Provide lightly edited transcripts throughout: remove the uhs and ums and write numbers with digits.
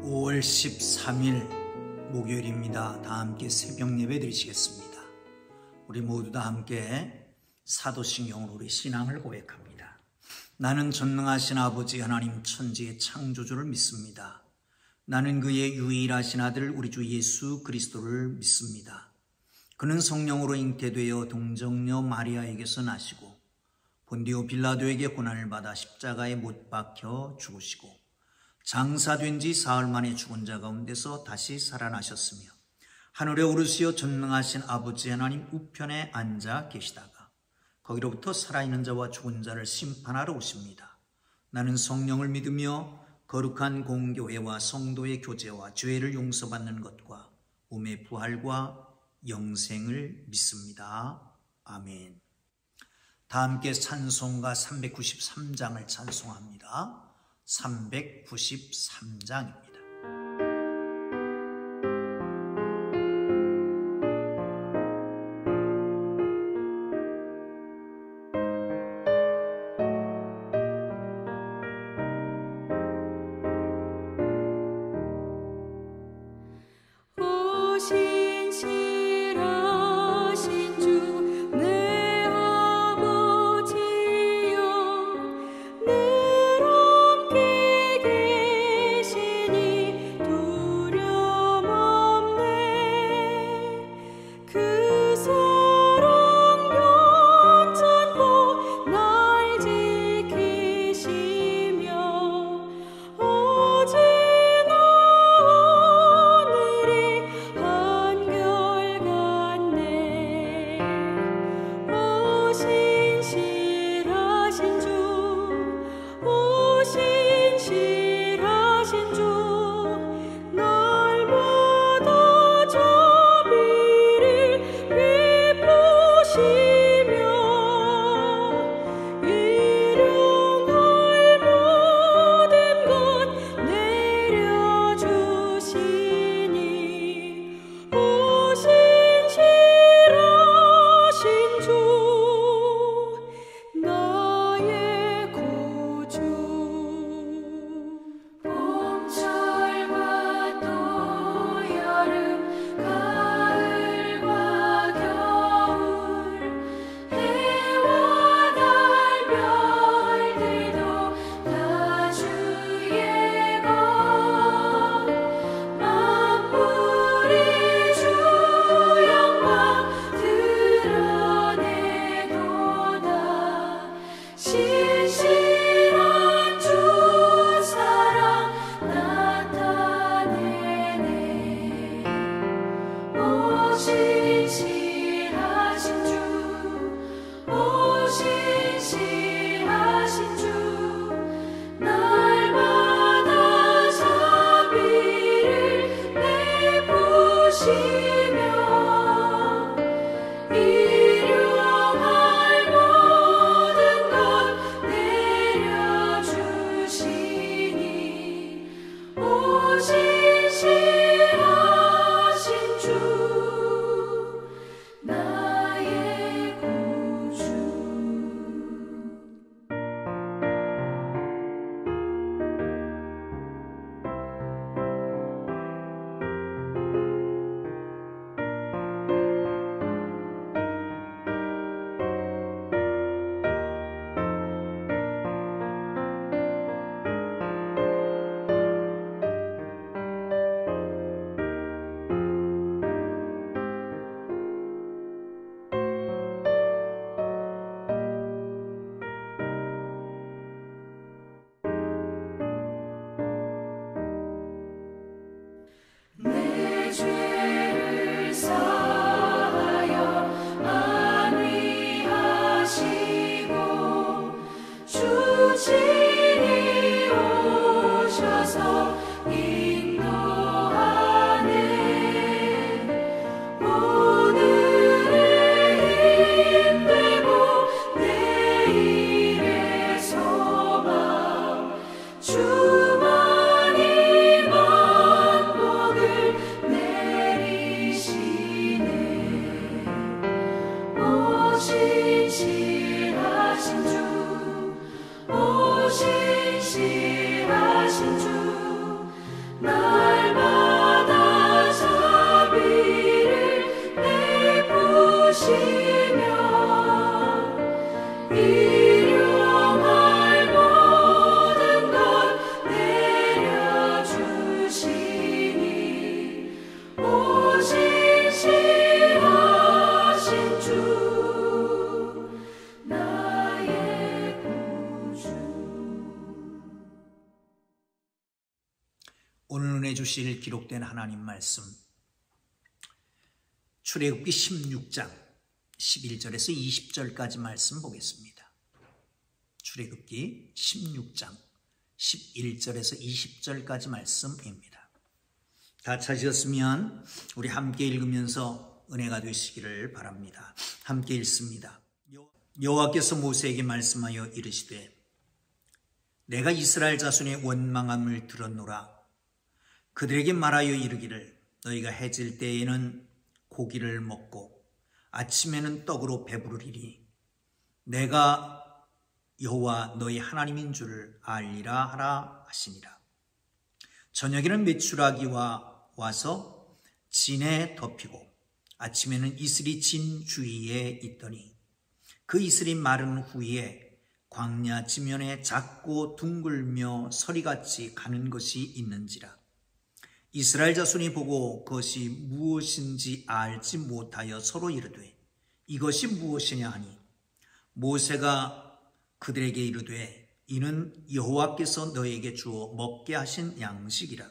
5월 13일 목요일입니다. 다 함께 새벽 예배 드리시겠습니다. 우리 모두 다 함께 사도신경으로 우리 신앙을 고백합니다. 나는 전능하신 아버지 하나님 천지의 창조주를 믿습니다. 나는 그의 유일하신 아들 우리 주 예수 그리스도를 믿습니다. 그는 성령으로 잉태되어 동정녀 마리아에게서 나시고 본디오 빌라도에게 고난을 받아 십자가에 못 박혀 죽으시고 장사된 지 사흘 만에 죽은 자 가운데서 다시 살아나셨으며 하늘에 오르시어 전능하신 아버지 하나님 우편에 앉아 계시다가 거기로부터 살아있는 자와 죽은 자를 심판하러 오십니다. 나는 성령을 믿으며 거룩한 공교회와 성도의 교제와 죄를 용서받는 것과 몸의 부활과 영생을 믿습니다. 아멘. 다 함께 찬송가 393장을 찬송합니다. 393장입니다. 신실하신 주 오늘 은혜 주실 기록된 하나님 말씀, 출애굽기 16장 11절에서 20절까지 말씀 보겠습니다. 출애굽기 16장 11절에서 20절까지 말씀입니다. 다 찾으셨으면 우리 함께 읽으면서 은혜가 되시기를 바랍니다. 함께 읽습니다. 여호와께서 모세에게 말씀하여 이르시되 내가 이스라엘 자손의 원망함을 들었노라. 그들에게 말하여 이르기를 너희가 해질 때에는 고기를 먹고 아침에는 떡으로 배부르리니 내가 여호와 너희 하나님인 줄을 알리라 하라 하시니라. 저녁에는 메추라기와 와서 진에 덮이고 아침에는 이슬이 진 주위에 있더니 그 이슬이 마른 후에 광야 지면에 작고 둥글며 서리같이 가는 것이 있는지라. 이스라엘 자손이 보고 그것이 무엇인지 알지 못하여 서로 이르되 이것이 무엇이냐 하니 모세가 그들에게 이르되 이는 여호와께서 너에게 주어 먹게 하신 양식이라.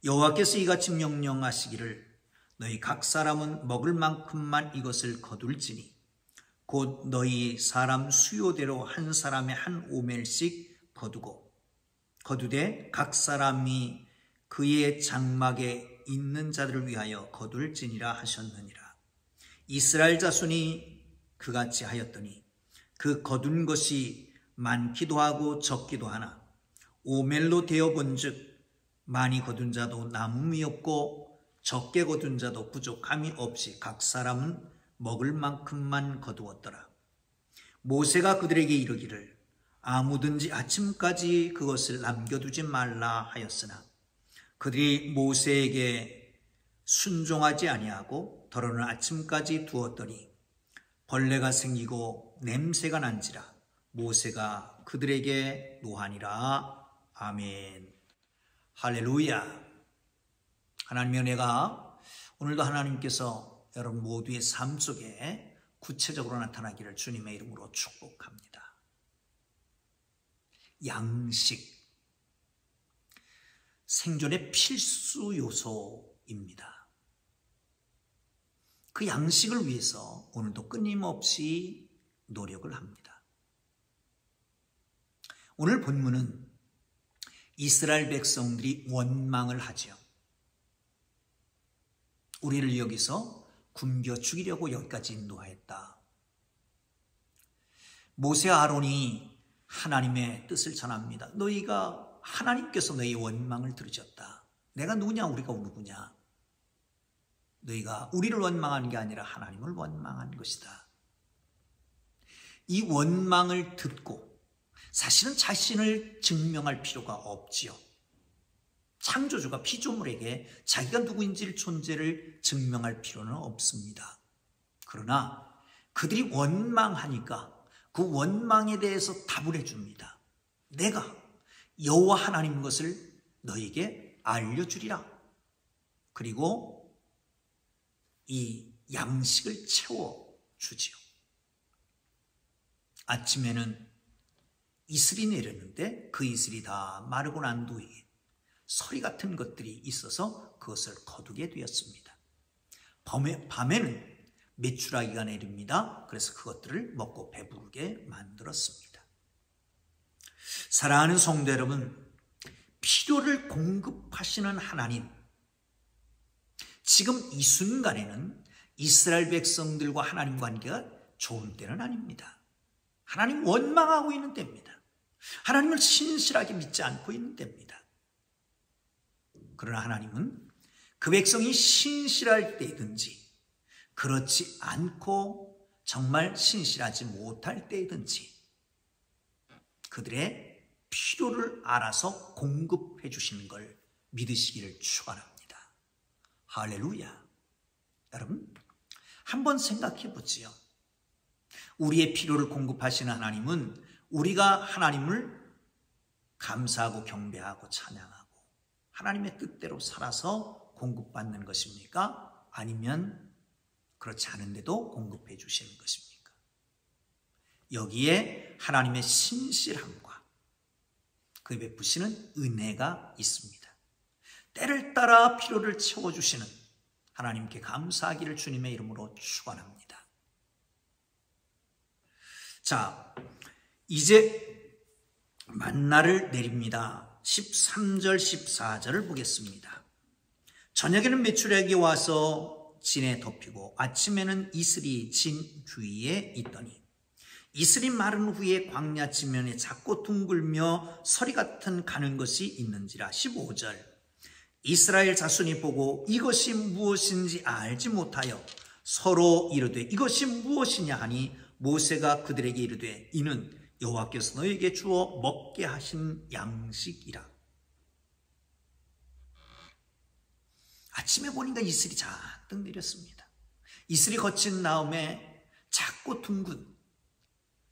여호와께서 이같이 명령하시기를 너희 각 사람은 먹을 만큼만 이것을 거둘지니 곧 너희 사람 수요대로 한 사람의 한 오멜씩 거두되 각 사람이 그의 장막에 있는 자들을 위하여 거둘지니라 하셨느니라. 이스라엘 자손이 그같이 하였더니 그 거둔 것이 많기도 하고 적기도 하나 오멜로 되어본즉 많이 거둔 자도 남음이 없고 적게 거둔 자도 부족함이 없이 각 사람은 먹을 만큼만 거두었더라. 모세가 그들에게 이르기를 아무든지 아침까지 그것을 남겨두지 말라 하였으나 그들이 모세에게 순종하지 아니하고 더러는 아침까지 두었더니 벌레가 생기고 냄새가 난지라. 모세가 그들에게 노하니라. 아멘. 할렐루야. 하나님의 은혜가 오늘도 하나님께서 여러분 모두의 삶 속에 구체적으로 나타나기를 주님의 이름으로 축복합니다. 양식, 생존의 필수 요소입니다. 그 양식을 위해서 오늘도 끊임없이 노력을 합니다. 오늘 본문은 이스라엘 백성들이 원망을 하죠. 우리를 여기서 굶겨 죽이려고 여기까지 인도하였다. 모세 아론이 하나님의 뜻을 전합니다. 너희가 하나님께서 너희 원망을 들으셨다. 내가 누구냐? 우리가 누구냐? 너희가 우리를 원망한 게 아니라 하나님을 원망한 것이다. 이 원망을 듣고 사실은 자신을 증명할 필요가 없지요. 창조주가 피조물에게 자기가 누구인지 존재를 증명할 필요는 없습니다. 그러나 그들이 원망하니까 그 원망에 대해서 답을 해줍니다. 내가 여호와 하나님인 것을 너에게 알려주리라. 그리고 이 양식을 채워주지요. 아침에는 이슬이 내렸는데 그 이슬이 다 마르고 난 뒤에 서리 같은 것들이 있어서 그것을 거두게 되었습니다. 밤에는 메추라기가 내립니다. 그래서 그것들을 먹고 배부르게 만들었습니다. 사랑하는 성도 여러분, 필요를 공급하시는 하나님, 지금 이 순간에는 이스라엘 백성들과 하나님 관계가 좋은 때는 아닙니다. 하나님 원망하고 있는 때입니다. 하나님을 신실하게 믿지 않고 있는 때입니다. 그러나 하나님은 그 백성이 신실할 때든지 그렇지 않고 정말 신실하지 못할 때든지 그들의 필요를 알아서 공급해 주시는 걸 믿으시기를 축원합니다. 할렐루야. 여러분, 한번 생각해 보지요. 우리의 필요를 공급하시는 하나님은 우리가 하나님을 감사하고 경배하고 찬양하고 하나님의 뜻대로 살아서 공급받는 것입니까? 아니면 그렇지 않은데도 공급해 주시는 것입니까? 여기에 하나님의 신실함과 그 베푸시는 은혜가 있습니다. 때를 따라 필요를 채워주시는 하나님께 감사하기를 주님의 이름으로 축원합니다. 자, 이제 만나를 내립니다. 13절 14절을 보겠습니다. 저녁에는 메추라기 와서 진에 덮이고 아침에는 이슬이 진 주위에 있더니 이슬이 마른 후에 광야 지면에 작고 둥글며 서리 같은 가는 것이 있는지라. 15절 이스라엘 자손이 보고 이것이 무엇인지 알지 못하여 서로 이르되 이것이 무엇이냐 하니 모세가 그들에게 이르되 이는 여호와께서 너에게 주어 먹게 하신 양식이라. 아침에 보니까 이슬이 잔뜩 내렸습니다. 이슬이 거친 다음에 작고 둥근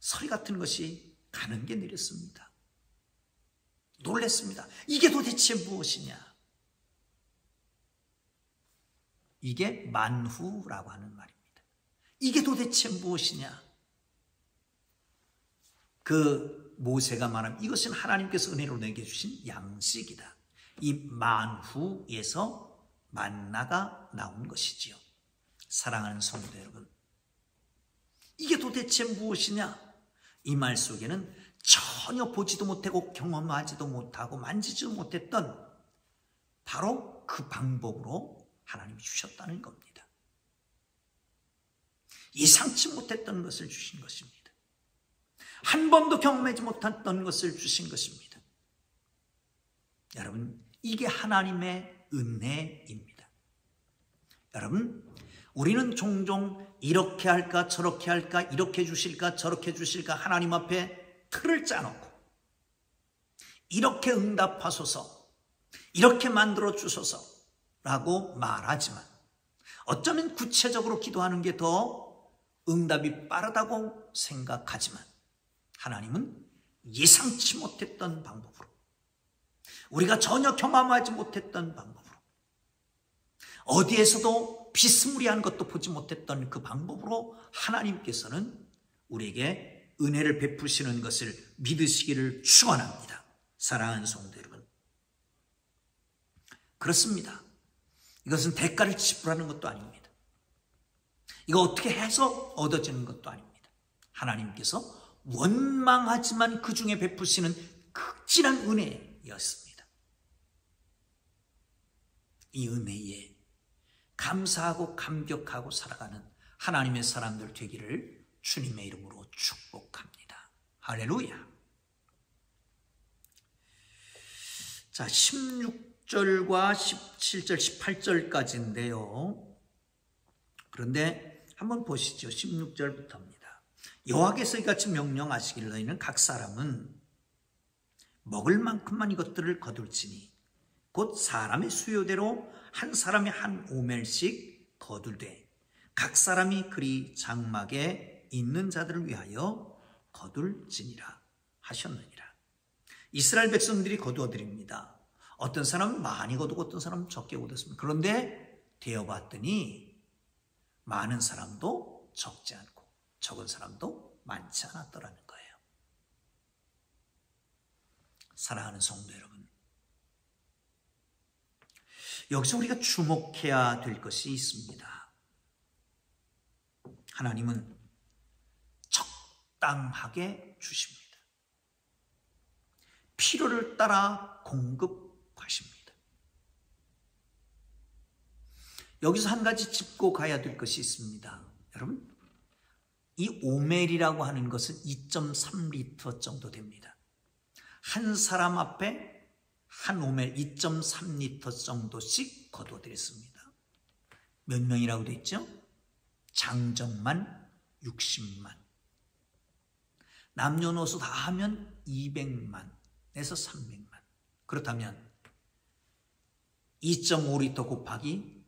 서리 같은 것이 가는 게 내렸습니다. 놀랐습니다. 이게 도대체 무엇이냐? 이게 만후라고 하는 말입니다. 이게 도대체 무엇이냐? 그 모세가 말하면 이것은 하나님께서 은혜로 내게 주신 양식이다. 이 만후에서 만나가 나온 것이지요. 사랑하는 성도 여러분, 이게 도대체 무엇이냐? 이 말 속에는 전혀 보지도 못하고 경험하지도 못하고 만지지도 못했던 바로 그 방법으로 하나님이 주셨다는 겁니다. 예상치 못했던 것을 주신 것입니다. 한 번도 경험하지 못했던 것을 주신 것입니다. 여러분, 이게 하나님의 은혜입니다. 여러분, 우리는 종종 이렇게 할까 저렇게 할까 이렇게 주실까 저렇게 주실까 하나님 앞에 틀을 짜놓고 이렇게 응답하소서 이렇게 만들어 주소서 라고 말하지만 어쩌면 구체적으로 기도하는 게 더 응답이 빠르다고 생각하지만 하나님은 예상치 못했던 방법으로 우리가 전혀 경험하지 못했던 방법으로 어디에서도 비스무리한 것도 보지 못했던 그 방법으로 하나님께서는 우리에게 은혜를 베푸시는 것을 믿으시기를 축원합니다. 사랑하는 성도 여러분, 그렇습니다. 이것은 대가를 지불하는 것도 아닙니다. 이거 어떻게 해서 얻어지는 것도 아닙니다. 하나님께서 원망하지만 그 중에 베푸시는 극진한 은혜였습니다. 이 은혜에 감사하고 감격하고 살아가는 하나님의 사람들 되기를 주님의 이름으로 축복합니다. 할렐루야. 자, 16절과 17절, 18절까지인데요. 그런데 한번 보시죠. 16절부터입니다. 여호와께서 이같이 명령하시기를 너희는 각 사람은 먹을 만큼만 이것들을 거둘지니 곧 사람의 수요대로 한 사람이 한 오멜씩 거둘되 각 사람이 그리 장막에 있는 자들을 위하여 거둘지니라 하셨느니라. 이스라엘 백성들이 거두어드립니다. 어떤 사람은 많이 거두고 어떤 사람은 적게 거뒀습니다. 그런데 되어봤더니 많은 사람도 적지 않고 적은 사람도 많지 않았더라는 거예요. 사랑하는 성도 여러분, 여기서 우리가 주목해야 될 것이 있습니다. 하나님은 적당하게 주십니다. 필요를 따라 공급하십니다. 여기서 한 가지 짚고 가야 될 것이 있습니다. 여러분, 이 오멜이라고 하는 것은 2.3리터 정도 됩니다. 한 사람 앞에 한 오멜 2.3리터 정도씩 거둬드렸습니다. 몇 명이라고 되어 있죠? 장정만 60만. 남녀노소 다 하면 200만에서 300만. 그렇다면 2.5리터 곱하기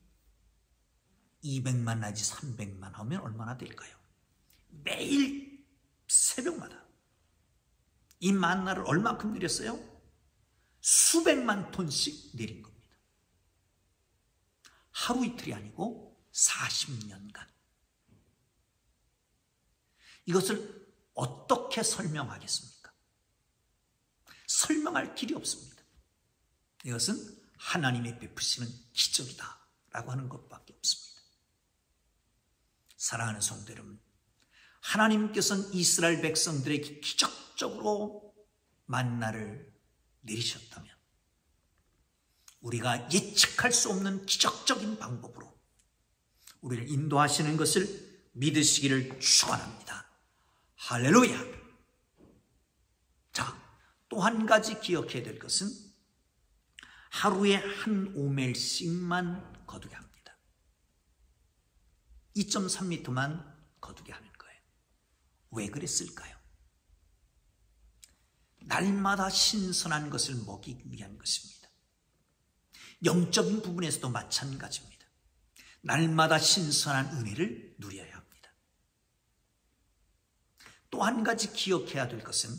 200만 나지 300만 하면 얼마나 될까요? 매일 새벽마다 이 만나를 얼마큼 내렸어요? 수백만 톤씩 내린 겁니다. 하루 이틀이 아니고 40년간. 이것을 어떻게 설명하겠습니까? 설명할 길이 없습니다. 이것은 하나님의 베푸시는 기적이다 라고 하는 것밖에 없습니다. 사랑하는 성도 여러분, 하나님께서는 이스라엘 백성들에게 기적적으로 만나를 내리셨다면 우리가 예측할 수 없는 기적적인 방법으로 우리를 인도하시는 것을 믿으시기를 축원합니다. 할렐루야. 자, 또 한 가지 기억해야 될 것은 하루에 한 오멜씩만 거두게 합니다. 2.3m만 거두게 하는 거예요. 왜 그랬을까요? 날마다 신선한 것을 먹이기 위한 것입니다. 영적인 부분에서도 마찬가지입니다. 날마다 신선한 은혜를 누려야 합니다. 또 한 가지 기억해야 될 것은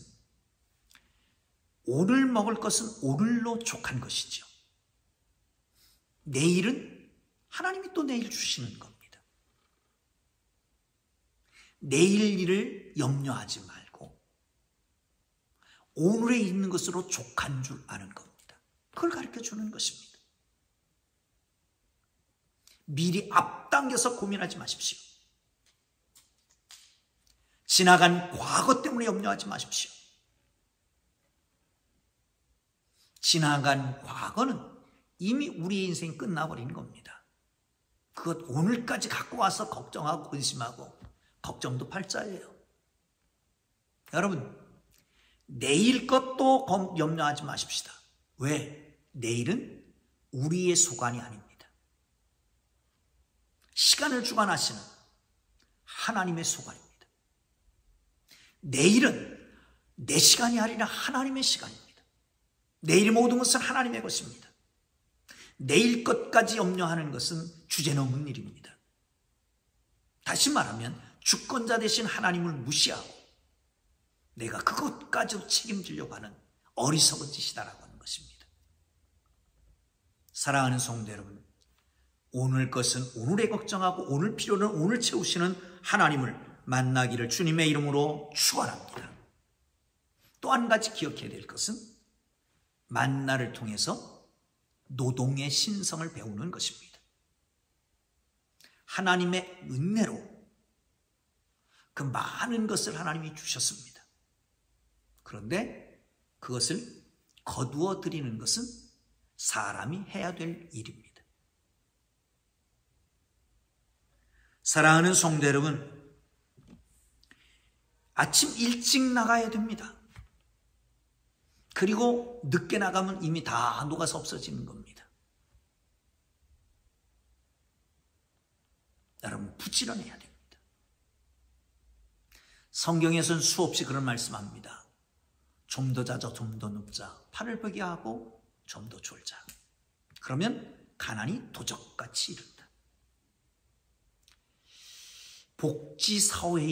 오늘 먹을 것은 오늘로 족한 것이죠. 내일은 하나님이 또 내일 주시는 겁니다. 내일 일을 염려하지 말고 오늘에 있는 것으로 족한 줄 아는 겁니다. 그걸 가르쳐 주는 것입니다. 미리 앞당겨서 고민하지 마십시오. 지나간 과거 때문에 염려하지 마십시오. 지나간 과거는 이미 우리의 인생이 끝나버린 겁니다. 그것 오늘까지 갖고 와서 걱정하고 근심하고 걱정도 팔자예요. 여러분, 내일 것도 염려하지 마십시다. 왜? 내일은 우리의 소관이 아닙니다. 시간을 주관하시는 하나님의 소관입니다. 내일은 내 시간이 아니라 하나님의 시간입니다. 내일 모든 것은 하나님의 것입니다. 내일 것까지 염려하는 것은 주제넘은 일입니다. 다시 말하면 주권자 되신 하나님을 무시하고 내가 그것까지도 책임지려고 하는 어리석은 짓이다라고 하는 것입니다. 사랑하는 성도 여러분, 오늘 것은 오늘에 걱정하고 오늘 필요는 오늘 채우시는 하나님을 만나기를 주님의 이름으로 축원합니다. 또 한 가지 기억해야 될 것은 만나를 통해서 노동의 신성을 배우는 것입니다. 하나님의 은혜로 그 많은 것을 하나님이 주셨습니다. 그런데 그것을 거두어 드리는 것은 사람이 해야 될 일입니다. 사랑하는 성도 여러분, 아침 일찍 나가야 됩니다. 그리고 늦게 나가면 이미 다 녹아서 없어지는 겁니다. 여러분, 부지런해야 됩니다. 성경에서는 수없이 그런 말씀합니다. 좀 더 자자, 좀 더 눕자, 팔을 펴게 하고 좀 더 졸자. 그러면 가난이 도적같이 이른다. 복지사회의